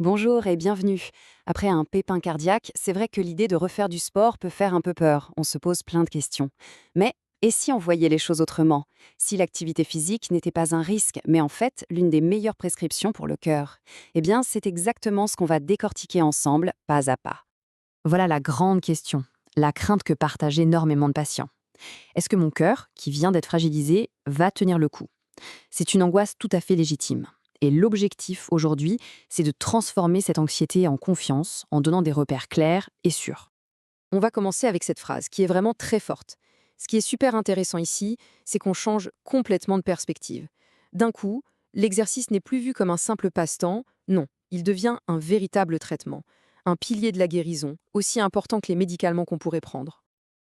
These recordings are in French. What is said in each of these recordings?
Bonjour et bienvenue. Après un pépin cardiaque, c'est vrai que l'idée de refaire du sport peut faire un peu peur. On se pose plein de questions. Mais et si on voyait les choses autrement? Si l'activité physique n'était pas un risque, mais en fait l'une des meilleures prescriptions pour le cœur? Eh bien, c'est exactement ce qu'on va décortiquer ensemble, pas à pas. Voilà la grande question, la crainte que partagent énormément de patients. Est-ce que mon cœur, qui vient d'être fragilisé, va tenir le coup? C'est une angoisse tout à fait légitime. Et l'objectif aujourd'hui, c'est de transformer cette anxiété en confiance en donnant des repères clairs et sûrs. On va commencer avec cette phrase qui est vraiment très forte. Ce qui est super intéressant ici, c'est qu'on change complètement de perspective. D'un coup, l'exercice n'est plus vu comme un simple passe-temps, non, il devient un véritable traitement, un pilier de la guérison, aussi important que les médicaments qu'on pourrait prendre.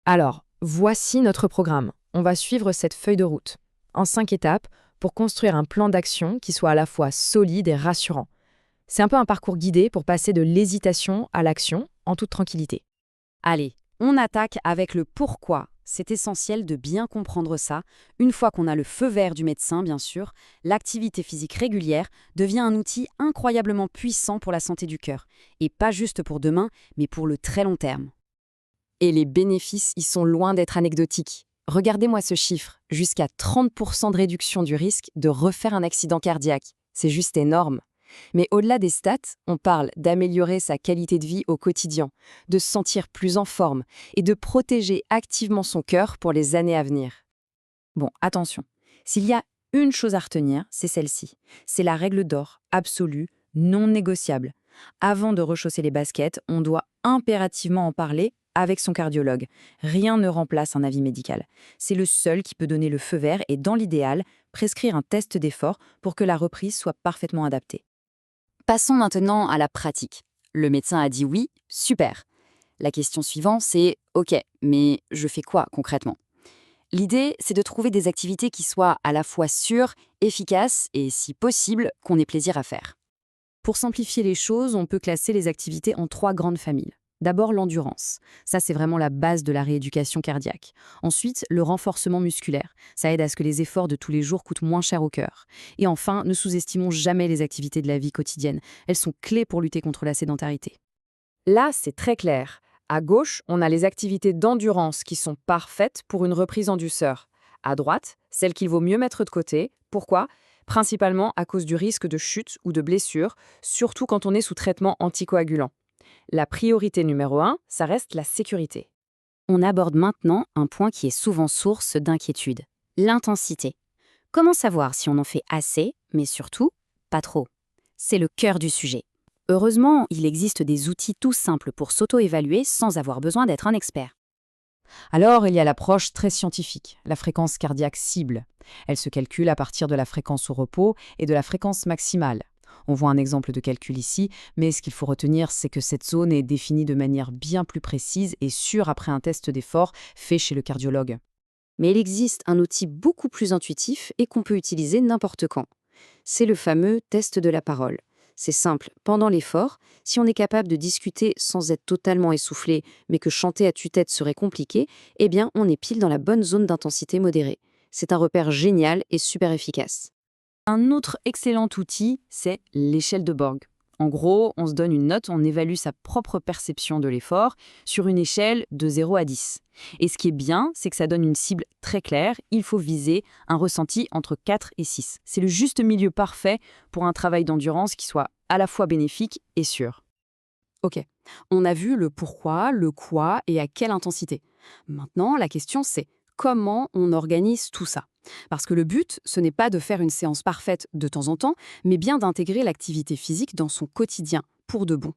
Alors, voici notre programme. On va suivre cette feuille de route, en 5 étapes, pour construire un plan d'action qui soit à la fois solide et rassurant. C'est un peu un parcours guidé pour passer de l'hésitation à l'action en toute tranquillité. Allez, on attaque avec le pourquoi. C'est essentiel de bien comprendre ça. Une fois qu'on a le feu vert du médecin, bien sûr, l'activité physique régulière devient un outil incroyablement puissant pour la santé du cœur. Et pas juste pour demain, mais pour le très long terme. Et les bénéfices y sont loin d'être anecdotiques. Regardez-moi ce chiffre, jusqu'à 30% de réduction du risque de refaire un accident cardiaque. C'est juste énorme. Mais au-delà des stats, on parle d'améliorer sa qualité de vie au quotidien, de se sentir plus en forme et de protéger activement son cœur pour les années à venir. Bon, attention, s'il y a une chose à retenir, c'est celle-ci. C'est la règle d'or, absolue, non négociable. Avant de rechausser les baskets, on doit impérativement en parler avec son cardiologue. Rien ne remplace un avis médical. C'est le seul qui peut donner le feu vert et, dans l'idéal, prescrire un test d'effort pour que la reprise soit parfaitement adaptée. Passons maintenant à la pratique. Le médecin a dit oui, super. La question suivante, c'est OK, mais je fais quoi concrètement? L'idée, c'est de trouver des activités qui soient à la fois sûres, efficaces et, si possible, qu'on ait plaisir à faire. Pour simplifier les choses, on peut classer les activités en trois grandes familles. D'abord, l'endurance. Ça, c'est vraiment la base de la rééducation cardiaque. Ensuite, le renforcement musculaire. Ça aide à ce que les efforts de tous les jours coûtent moins cher au cœur. Et enfin, ne sous-estimons jamais les activités de la vie quotidienne. Elles sont clés pour lutter contre la sédentarité. Là, c'est très clair. À gauche, on a les activités d'endurance qui sont parfaites pour une reprise en douceur. À droite, celles qu'il vaut mieux mettre de côté. Pourquoi? Principalement à cause du risque de chute ou de blessure, surtout quand on est sous traitement anticoagulant. La priorité numéro 1, ça reste la sécurité. On aborde maintenant un point qui est souvent source d'inquiétude, l'intensité. Comment savoir si on en fait assez, mais surtout, pas trop? C'est le cœur du sujet. Heureusement, il existe des outils tout simples pour s'auto-évaluer sans avoir besoin d'être un expert. Alors, il y a l'approche très scientifique, la fréquence cardiaque cible. Elle se calcule à partir de la fréquence au repos et de la fréquence maximale. On voit un exemple de calcul ici, mais ce qu'il faut retenir, c'est que cette zone est définie de manière bien plus précise et sûre après un test d'effort fait chez le cardiologue. Mais il existe un outil beaucoup plus intuitif et qu'on peut utiliser n'importe quand. C'est le fameux test de la parole. C'est simple, pendant l'effort, si on est capable de discuter sans être totalement essoufflé, mais que chanter à tue-tête serait compliqué, eh bien on est pile dans la bonne zone d'intensité modérée. C'est un repère génial et super efficace. Un autre excellent outil, c'est l'échelle de Borg. En gros, on se donne une note, on évalue sa propre perception de l'effort sur une échelle de 0 à 10. Et ce qui est bien, c'est que ça donne une cible très claire. Il faut viser un ressenti entre 4 et 6. C'est le juste milieu parfait pour un travail d'endurance qui soit à la fois bénéfique et sûr. Ok, on a vu le pourquoi, le quoi et à quelle intensité. Maintenant, la question c'est comment on organise tout ça? Parce que le but, ce n'est pas de faire une séance parfaite de temps en temps, mais bien d'intégrer l'activité physique dans son quotidien, pour de bon.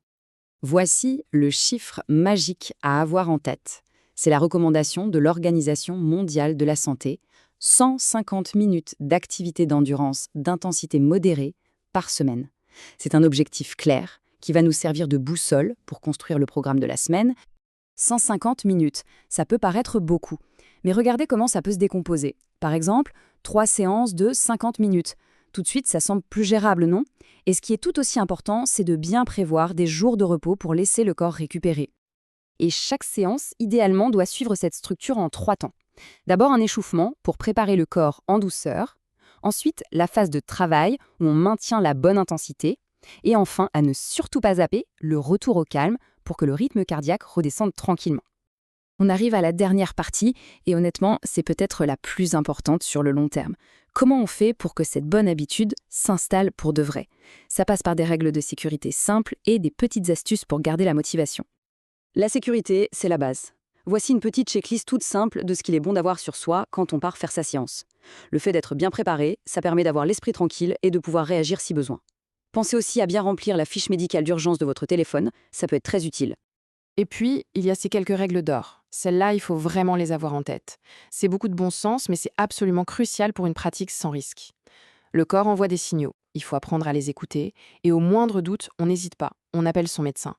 Voici le chiffre magique à avoir en tête. C'est la recommandation de l'Organisation mondiale de la santé, 150 minutes d'activité d'endurance d'intensité modérée par semaine. C'est un objectif clair qui va nous servir de boussole pour construire le programme de la semaine. 150 minutes, ça peut paraître beaucoup, mais regardez comment ça peut se décomposer. Par exemple, 3 séances de 50 minutes. Tout de suite, ça semble plus gérable, non? Et ce qui est tout aussi important, c'est de bien prévoir des jours de repos pour laisser le corps récupérer. Et chaque séance, idéalement, doit suivre cette structure en 3 temps. D'abord un échauffement pour préparer le corps en douceur. Ensuite, la phase de travail où on maintient la bonne intensité. Et enfin, à ne surtout pas zapper le retour au calme pour que le rythme cardiaque redescende tranquillement. On arrive à la dernière partie, et honnêtement, c'est peut-être la plus importante sur le long terme. Comment on fait pour que cette bonne habitude s'installe pour de vrai? Ça passe par des règles de sécurité simples et des petites astuces pour garder la motivation. La sécurité, c'est la base. Voici une petite checklist toute simple de ce qu'il est bon d'avoir sur soi quand on part faire sa séance. Le fait d'être bien préparé, ça permet d'avoir l'esprit tranquille et de pouvoir réagir si besoin. Pensez aussi à bien remplir la fiche médicale d'urgence de votre téléphone, ça peut être très utile. Et puis, il y a ces quelques règles d'or. Celles-là, il faut vraiment les avoir en tête. C'est beaucoup de bon sens, mais c'est absolument crucial pour une pratique sans risque. Le corps envoie des signaux, il faut apprendre à les écouter, et au moindre doute, on n'hésite pas, on appelle son médecin.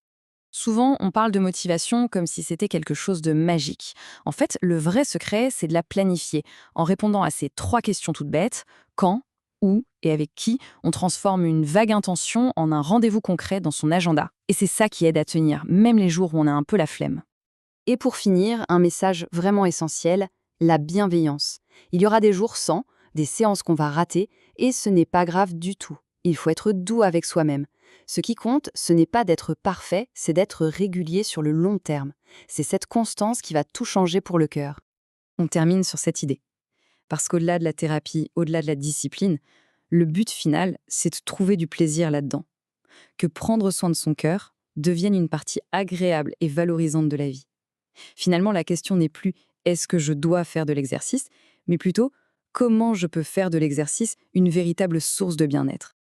Souvent, on parle de motivation comme si c'était quelque chose de magique. En fait, le vrai secret, c'est de la planifier. En répondant à ces 3 questions toutes bêtes, quand, où et avec qui, on transforme une vague intention en un rendez-vous concret dans son agenda. Et c'est ça qui aide à tenir, même les jours où on a un peu la flemme. Et pour finir, un message vraiment essentiel, la bienveillance. Il y aura des jours sans, des séances qu'on va rater, et ce n'est pas grave du tout. Il faut être doux avec soi-même. Ce qui compte, ce n'est pas d'être parfait, c'est d'être régulier sur le long terme. C'est cette constance qui va tout changer pour le cœur. On termine sur cette idée. Parce qu'au-delà de la thérapie, au-delà de la discipline, le but final, c'est de trouver du plaisir là-dedans. Que prendre soin de son cœur devienne une partie agréable et valorisante de la vie. Finalement, la question n'est plus est-ce que je dois faire de l'exercice, mais plutôt comment je peux faire de l'exercice une véritable source de bien-être.